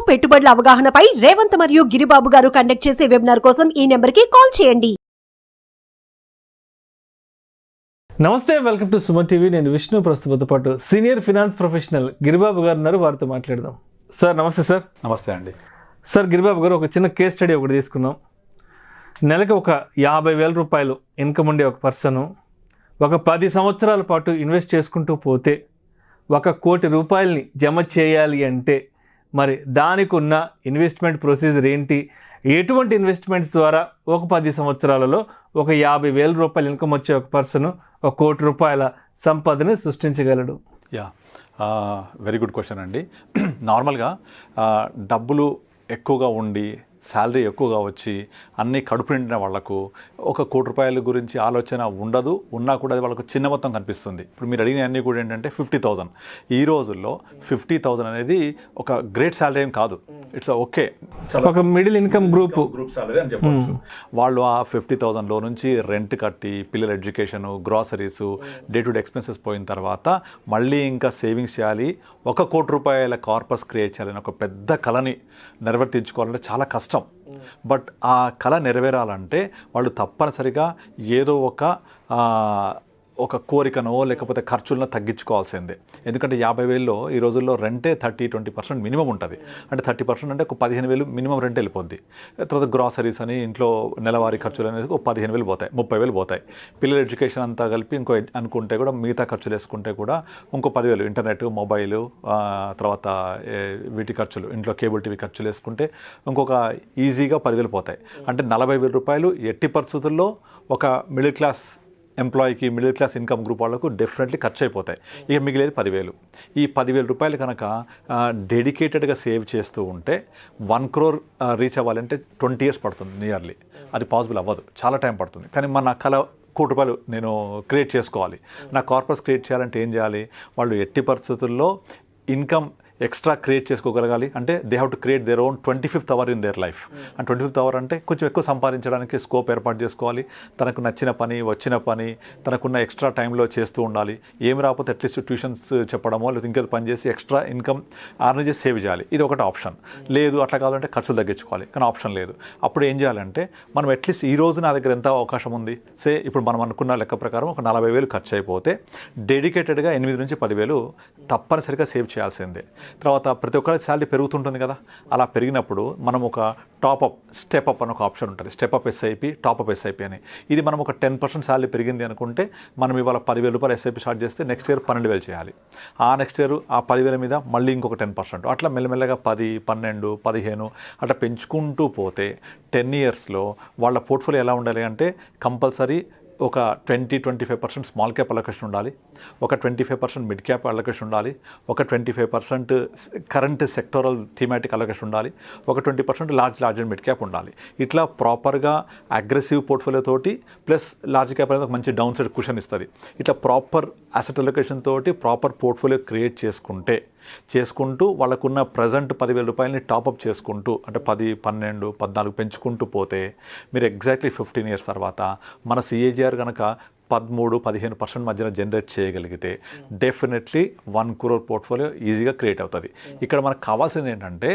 పెట్టుబడుల అవగాహనపై రేవంత్ మరియు గిరిబాబు గారు కండక్ట్ చేసే వెబినార్ కోసం ఈ నెంబర్కి కాల్ చేయండి. నమస్తే, వెల్కమ్ టు సుమన్ టీవీ. నేను విష్ణు. ప్రస్తుతంతో పాటు సీనియర్ ఫినాన్స్ ప్రొఫెషనల్ గిరిబాబు గారు ఉన్నారు, వారితో మాట్లాడదాం. సార్ నమస్తే. సార్ నమస్తే అండి. సార్, గిరిబాబు గారు, ఒక చిన్న కేస్ స్టడీ ఒకటి తీసుకుందాం. నెలకు ఒక 50,000 రూపాయలు ఇన్కమ్ ఉండే ఒక పర్సను ఒక 10 సంవత్సరాల పాటు ఇన్వెస్ట్ చేసుకుంటూ పోతే 1 కోటి రూపాయలని జమ చేయాలి అంటే మరి దానికి ఉన్న ఇన్వెస్ట్మెంట్ ప్రొసీజర్ ఏంటి, ఎటువంటి ఇన్వెస్ట్మెంట్స్ ద్వారా ఒక 10 సంవత్సరాలలో ఒక 50,000 రూపాయలు ఇన్కమ్ వచ్చే ఒక పర్సన్ 1 కోటి రూపాయల సంపదని సృష్టించగలడు? వెరీ గుడ్ క్వశ్చన్ అండి. నార్మల్గా డబ్బులు ఎక్కువగా ఉండి శాలరీ ఎక్కువగా వచ్చి అన్నీ కడుపు నిండిన వాళ్లకు 1 కోటి రూపాయల గురించి ఆలోచన ఉండదు. ఉన్నా కూడా అది వాళ్ళకు చిన్న మొత్తం కనిపిస్తుంది. ఇప్పుడు మీరు అడిగిన అన్నీ కూడా ఏంటంటే 50,000. ఈ రోజుల్లో 50,000 అనేది ఒక గ్రేట్ శాలరీ ఏం కాదు. ఇట్స్ ఓకే, ఒక మిడిల్ ఇన్కమ్ గ్రూప్ శాలరీ అని చెప్పవచ్చు. వాళ్ళు ఆ 50,000లో నుంచి రెంట్ కట్టి పిల్లల education, groceries, day to day expenses పోయిన తర్వాత మళ్ళీ ఇంకా సేవింగ్స్ చేయాలి, 1 కోటి రూపాయల కార్పస్ క్రియేట్ చేయాలని ఒక పెద్ద కళని నెరవేర్తించుకోవాలంటే చాలా కష్టం. బట్ ఆ కళ నెరవేరాలంటే వాళ్ళు తప్పనిసరిగా ఏదో ఒక కోరికనో లేకపోతే ఖర్చులను తగ్గించుకోవాల్సిందే. ఎందుకంటే 50,000లో ఈ రోజుల్లో రెంటే 30-20% మినిమం ఉంటుంది. అంటే 30% అంటే ఒక 15,000 మినిమం రెంట్ వెళ్ళిపోద్ది. తర్వాత గ్రాసరీస్ అని ఇంట్లో నెలవారీ ఖర్చులు అనేది ఒక 15,000 పోతాయి, 30,000 పోతాయి. పిల్లల ఎడ్యుకేషన్ అంతా కలిపి ఇంకో అనుకుంటే కూడా మిగతా ఖర్చులు వేసుకుంటే కూడా ఇంకో 10,000 ఇంటర్నెట్, మొబైలు, తర్వాత వీటి ఖర్చులు, ఇంట్లో కేబుల్ టీవీ ఖర్చులు వేసుకుంటే ఇంకొక ఈజీగా 10,000 పోతాయి. అంటే 40,000 రూపాయలు ఎట్టి పరిస్థితుల్లో ఒక మిడిల్ క్లాస్ ఎంప్లాయీకి, మిడిల్ క్లాస్ ఇన్కమ్ గ్రూప్ వాళ్ళకు డెఫినెట్లీ ఖర్చు అయిపోతాయి. ఇక మిగిలేదు 10,000. ఈ 10,000 రూపాయలు కనుక డెడికేటెడ్గా సేవ్ చేస్తూ ఉంటే 1 crore రీచ్ అవ్వాలంటే 20 years పడుతుంది నియర్లీ. అది పాసిబుల్ అవ్వదు, చాలా టైం పడుతుంది. కానీ మన కళ 1 కోటి రూపాయలు నేను క్రియేట్ చేసుకోవాలి, నా కార్పస్ క్రియేట్ చేయాలంటే ఏం చేయాలి? వాళ్ళు ఎట్టి పరిస్థితుల్లో ఇన్కమ్ ఎక్స్ట్రా క్రియేట్ చేసుకోగలగాలి. అంటే they have to create their own 25th hour in their life. And 25th hour అంటే కొంచెం ఎక్కువ సంపాదించడానికి స్కోప్ ఏర్పాటు చేసుకోవాలి. తనకు నచ్చిన పని, వచ్చిన పని, తనకున్న ఎక్స్ట్రా టైంలో చేస్తూ ఉండాలి. ఏమి రాకపోతే అట్లీస్ట్ ట్యూషన్స్ చెప్పడమో లేదా ఇంకేదో పని చేసి ఎక్స్ట్రా ఇన్కమ్ ఆర్న్ చేసి సేవ్ చేయాలి. ఇది ఒకటి ఆప్షన్. లేదు అట్లా కావాలంటే ఖర్చులు తగ్గించుకోవాలి, కానీ ఆప్షన్ లేదు. అప్పుడు ఏం చేయాలంటే మనం అట్లీస్ట్ ఈ రోజు నా దగ్గర ఎంత అవకాశం ఉంది, ఇప్పుడు మనం అనుకున్న లెక్క ప్రకారం ఒక 40,000 ఖర్చు అయిపోతే డెడికేటెడ్గా 8 నుంచి 10,000 తప్పనిసరిగా సేవ్ చేయాల్సిందే. తర్వాత ప్రతి ఒక్కరి శాలరీ పెరుగుతుంటుంది కదా, అలా పెరిగినప్పుడు మనం ఒక టాప్అప్, స్టెప్అప్ అని ఒక ఆప్షన్ ఉంటుంది. స్టెప్అప్ ఎస్ఐపి, టాప్అప్ ఎస్ఐపి అని. ఇది మనం ఒక 10% శాలరీ పెరిగింది అనుకుంటే మనం ఇవాళ 10,000 రూపాయలు ఎస్ఐపి స్టార్ట్ చేస్తే నెక్స్ట్ ఇయర్ 12,000 చేయాలి. ఆ నెక్స్ట్ ఇయర్ ఆ 10,000 మీద మళ్ళీ ఇంకొక 10%, అట్లా మెల్లమెల్లగా 10, 12, 15 అట్లా పెంచుకుంటూ పోతే 10 yearsలో వాళ్ళ పోర్ట్ఫోలియో ఎలా ఉండాలి అంటే కంపల్సరీ ఒక 20-25% స్మాల్ క్యాప్ అలొకేషన్ ఉండాలి, ఒక 25% మిడ్ క్యాప్ అలొకేషన్ ఉండాలి, ఒక 25% కరెంట్ సెక్టోరల్ థీమాటిక్ అలొకేషన్ ఉండాలి, ఒక 20% లార్జ్ అండ్ మిడ్ క్యాప్ ఉండాలి. ఇట్లా ప్రాపర్గా అగ్రెసివ్ పోర్ట్ఫోలియో తోటి ప్లస్ లార్జ్ క్యాప్ అనేది ఒక మంచి డౌన్ సైడ్ కుషన్ ఇస్తుంది. ఇట్లా ప్రాపర్ అసెట్ అలొకేషన్ తోటి ప్రాపర్ పోర్ట్ఫోలియో క్రియేట్ చేసుకుంటూ వాళ్ళకున్న ప్రజెంట్ 10,000 రూపాయలని టాపప్ చేసుకుంటూ అంటే 10, 12, 14 పెంచుకుంటూ పోతే మీరు ఎగ్జాక్ట్లీ 15 years తర్వాత మన సిఏజిఆర్ కనుక 13-15% మధ్యన జనరేట్ చేయగలిగితే డెఫినెట్లీ 1 crore పోర్ట్ఫోలియో ఈజీగా క్రియేట్ అవుతుంది. ఇక్కడ మనకు కావాల్సింది ఏంటంటే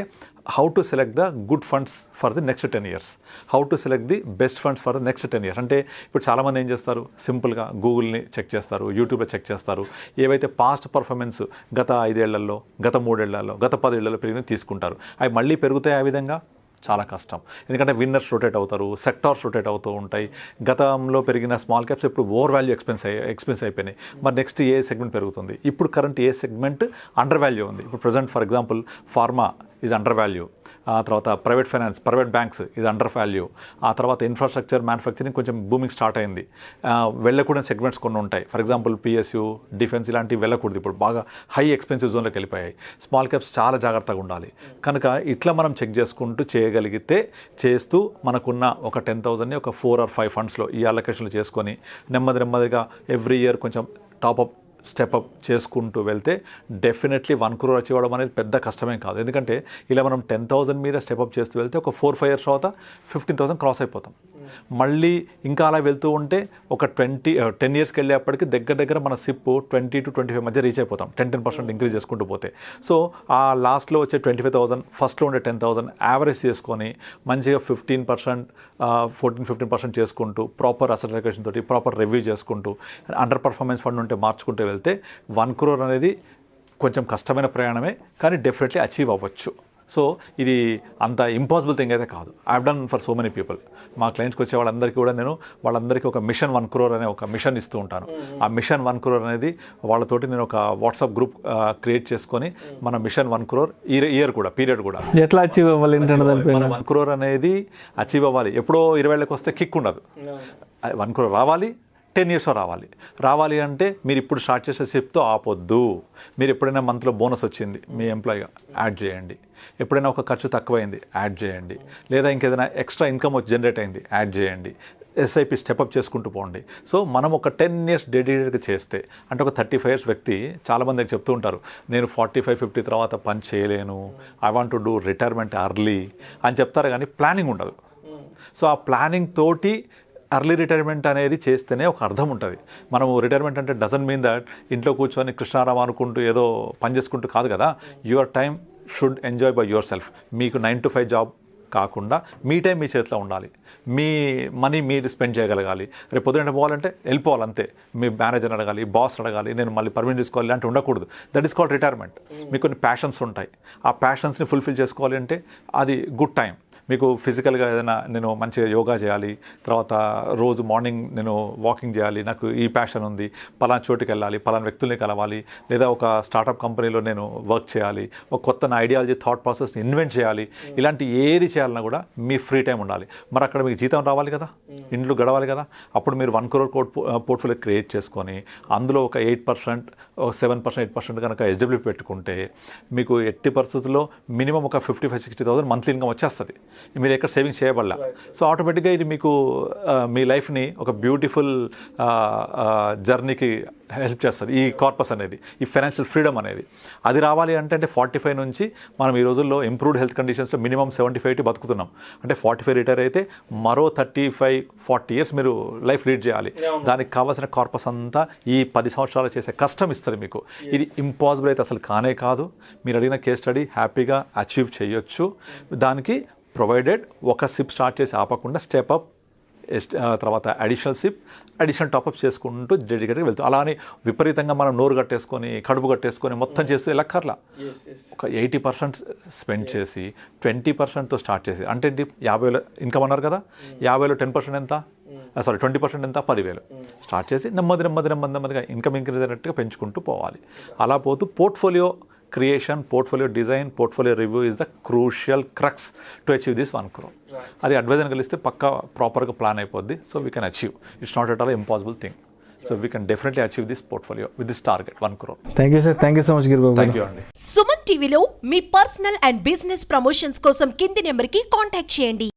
how to select the good funds for the next 10 years, how to select the best funds for the next 10 years. అంటే ఇప్పుడు చాలామంది ఏం చేస్తారు, సింపుల్గా గూగుల్ని చెక్ చేస్తారు, యూట్యూబ్లో చెక్ చేస్తారు, ఏవైతే పాస్ట్ పర్ఫార్మెన్స్ గత 5 ఏళ్లలో, గత 3 ఏళ్లలో, గత 10 ఏళ్లలో పెరిగిన తీసుకుంటారు. అవి మళ్ళీ పెరుగుతాయి. ఆ విధంగా చాలా కష్టం. ఎందుకంటే విన్నర్స్ రొటేట్ అవుతారు, సెక్టార్స్ రొటేట్ అవుతూ ఉంటాయి. గతంలో పెరిగిన స్మాల్ క్యాప్స్ ఇప్పుడు ఓవర్ వాల్యూ ఎక్స్పెన్స్ అయిపోయినాయి. మరి నెక్స్ట్ ఏ సెగ్మెంట్ పెరుగుతుంది? ఇప్పుడు కరెంట్ ఏ సెగ్మెంట్ అండర్ వాల్యూ ఉంది? ఇప్పుడు present for example pharma is under value, ఆ తర్వాత private finance, private banks is under value, ఆ తర్వాత ఇన్ఫ్రాస్ట్రక్చర్, మ్యానుఫ్యాక్చరింగ్ కొంచెం బూమింగ్ స్టార్ట్ అయింది. వెళ్ళకూడని సెగ్మెంట్స్ కొన్ని ఉంటాయి. ఫర్ ఎగ్జాంపుల్ పిఎస్యు, డిఫెన్స్ ఇలాంటివి వెళ్ళకూడదు. ఇప్పుడు బాగా హై ఎక్స్పెన్సివ్ జోన్లోకి వెళ్ళిపోయాయి. స్మాల్ క్యాప్స్ చాలా జాగ్రత్తగా ఉండాలి. కనుక ఇట్లా మనం చెక్ చేసుకుంటూ చేయగలిగితే చేస్తూ మనకున్న ఒక 10,000ని ఒక 4 or 5 ఫండ్స్లో ఈ అలొకేషన్లు చేసుకొని నెమ్మదిగా ఎవ్రీ ఇయర్ కొంచెం టాప్అప్ స్టెప్అప్ చేసుకుంటూ వెళ్తే డెఫినెట్లీ 1 crore అచీవ్ అవ్వడం అనేది పెద్ద కష్టమే కాదు. ఎందుకంటే ఇలా మనం 10,000 మీద స్టెప్అప్ చేస్తూ వెళ్తే ఒక 4-5 years తర్వాత 15,000 క్రాస్ అయిపోతాం. మళ్ళీ ఇంకా అలా వెళ్తూ ఉంటే ఒక 10 ఇయర్స్కి వెళ్ళేప్పటికి దగ్గర మన సిప్ 20 to 25 మధ్య రీచ్ అయిపోతాం, 10% ఇంక్రీజ్ చేసుకుంటూ పోతే. సో ఆ లాస్ట్లో వచ్చే 25,000, ఫస్ట్లో ఉండే 10,000 యావరేజ్ చేసుకొని మంచిగా 15%, 14-15% చేసుకుంటూ ప్రాపర్ అసెట్ అలొకేషన్ తోటి ప్రాపర్ రివ్యూ చేసుకుంటూ అండర్ పర్ఫార్మెన్స్ ఫండ్ ఉంటే మార్చుకుంటూ వెళ్తే 1 crore అనేది కొంచెం కష్టమైన ప్రయాణమే, కానీ డెఫినెట్లీ అచీవ్ అవ్వచ్చు. సో ఇది అంత ఇంపాసిబుల్ థింగ్ అయితే కాదు. I have done for so many people. మా క్లయింట్స్కి వచ్చే వాళ్ళందరికీ కూడా నేను వాళ్ళందరికీ ఒక మిషన్ 1 crore అనే ఒక మిషన్ ఇస్తూ ఉంటాను. ఆ మిషన్ 1 crore అనేది వాళ్ళతోటి నేను ఒక వాట్సాప్ గ్రూప్ క్రియేట్ చేసుకొని మన మిషన్ 1 crore ఇయర్ కూడా పీరియడ్ కూడా ఎట్లా అచీవ్ అవ్వాలి, 1 crore అనేది అచీవ్ అవ్వాలి. ఎప్పుడో 20 వస్తే కిక్ ఉండదు. 1 crore రావాలి, 10 years రావాలి అంటే మీరు ఇప్పుడు స్టార్ట్ చేసే సిప్తో ఆపొద్దు. మీరు ఎప్పుడైనా మంత్లో బోనస్ వచ్చింది మీ ఎంప్లాయీ యాడ్ చేయండి, ఎప్పుడైనా ఒక ఖర్చు తక్కువైంది యాడ్ చేయండి, లేదా ఇంకేదైనా ఎక్స్ట్రా ఇన్కమ్ వచ్చి జనరేట్ అయింది యాడ్ చేయండి, ఎస్ఐపి స్టెప్అప్ చేసుకుంటూ పోండి. సో మనం ఒక 10 years డెడికేటెడ్గా చేస్తే, అంటే ఒక 35 years వ్యక్తి చాలామందికి చెప్తూ ఉంటారు, నేను 45-50 తర్వాత పని చేయలేను, I want to do retirement early అని చెప్తారు, కానీ ప్లానింగ్ ఉండదు. సో ఆ ప్లానింగ్ తోటి అర్లీ రిటైర్మెంట్ అనేది చేస్తేనే ఒక అర్థం ఉంటుంది. మనము రిటైర్మెంట్ అంటే డజన్ మీన్ దట్ ఇంట్లో కూర్చొని కృష్ణారామ అనుకుంటూ ఏదో పని చేసుకుంటూ కాదు కదా. Your time should enjoy by your self. మీకు 9 to 5 జాబ్ కాకుండా మీ టైం మీ చేతిలో ఉండాలి, మీ మనీ మీరు స్పెండ్ చేయగలగాలి. రేపు పొద్దున్న పోవాలంటే వెళ్ళిపోవాలి అంతే. మీ మేనేజర్ అడగాలి, బాస్ అడగాలి, నేను మళ్ళీ పర్మిషన్ తీసుకోవాలి అంటే ఉండకూడదు. That is called retirement. మీకు కొన్ని ప్యాషన్స్ ఉంటాయి, ఆ ప్యాషన్స్ని ఫుల్ఫిల్ చేసుకోవాలి అంటే అది గుడ్ టైం. మీకు ఫిజికల్గా ఏదైనా నేను మంచిగా యోగా చేయాలి, తర్వాత రోజు మార్నింగ్ నేను వాకింగ్ చేయాలి, నాకు ఈ ప్యాషన్ ఉంది, పలానా చోటుకి వెళ్ళాలి, పలానా వ్యక్తుల్ని కలవాలి, లేదా ఒక స్టార్టప్ కంపెనీలో నేను వర్క్ చేయాలి, ఒక కొత్త నా ఐడియాలజీ థాట్ ప్రాసెస్ని ఇన్వెంట్ చేయాలి, ఇలాంటి ఏది చేయాలన్నా కూడా మీ ఫ్రీ టైం ఉండాలి. మరి అక్కడ మీకు జీతం రావాలి కదా, ఇంట్లో గడవాలి కదా. అప్పుడు మీరు 1 crore పోర్ట్ఫోలియో క్రియేట్ చేసుకొని అందులో ఒక 8%, 7%, 8% కనుక ఎస్డబ్ల్యూ పెట్టుకుంటే మీకు ఎట్టి పరిస్థితుల్లో మినిమం ఒక 55,000-60,000 మంత్లీ ఇన్కమ్ వచ్చేస్తుంది. మీరు ఎక్కడ సేవింగ్స్ చేయబడలా. సో ఆటోమేటిక్గా ఇది మీకు మీ లైఫ్ని ఒక బ్యూటిఫుల్ జర్నీకి హెల్ప్ చేస్తుంది. ఈ కార్పస్ అనేది, ఈ ఫైనాన్షియల్ ఫ్రీడమ్ అనేది అది రావాలి అంటే 45 నుంచి మనం ఈ రోజుల్లో ఇంప్రూవ్డ్ హెల్త్ కండిషన్స్లో మినిమం 75 బతుకుతున్నాం. అంటే 45 రిటైర్ అయితే మరో 35-40 years మీరు లైఫ్ లీడ్ చేయాలి. దానికి కావాల్సిన కార్పస్ అంతా ఈ 10 సంవత్సరాలు చేసే కష్టం ఇస్తుంది మీకు. ఇది ఇంపాసిబుల్ అయితే అసలు కానే కాదు. మీరు అడిగిన కేస్ స్టడీ హ్యాపీగా అచీవ్ చేయొచ్చు. దానికి ప్రొవైడెడ్ ఒక సిప్ స్టార్ట్ చేసి ఆపకుండా స్టెప్ అప్, తర్వాత అడిషనల్ టాప్అప్స్ చేసుకుంటూ డెడికేటెడ్గా వెళ్తాం. అలానే విపరీతంగా మనం నోరు కట్టేసుకొని కడుపు కట్టేసుకొని మొత్తం చేస్తే లెక్కర్లా ఒక 80% స్పెండ్ చేసి 20%తో స్టార్ట్ చేసి, అంటే 50,000 ఇన్కమ్ అన్నారు కదా, 50,000లో 10% ఎంత, 20% ఎంత, 10,000 స్టార్ట్ చేసి నెమ్మదిగా ఇన్కమ్ ఇంక్రీజ్ అయినట్టుగా పెంచుకుంటూ పోవాలి. అలా పోతూ portfolio creation, portfolio design, portfolio review is the crucial crux to achieve this 1 crore. అది అడ్వైజర్ని కలిస్తే పక్కా ప్రాపర్గా ప్లాన్ అయిపోద్ది. So we can achieve. It's not at all impossible thing. So we can definitely achieve this portfolio with this target 1 crore. Thank you sir, thank you so much Giribabu. Thank you అండి. సుమన్ టీవీలో మీ personal and business promotions కోసం కింది నెంబర్కి contact చేయండి.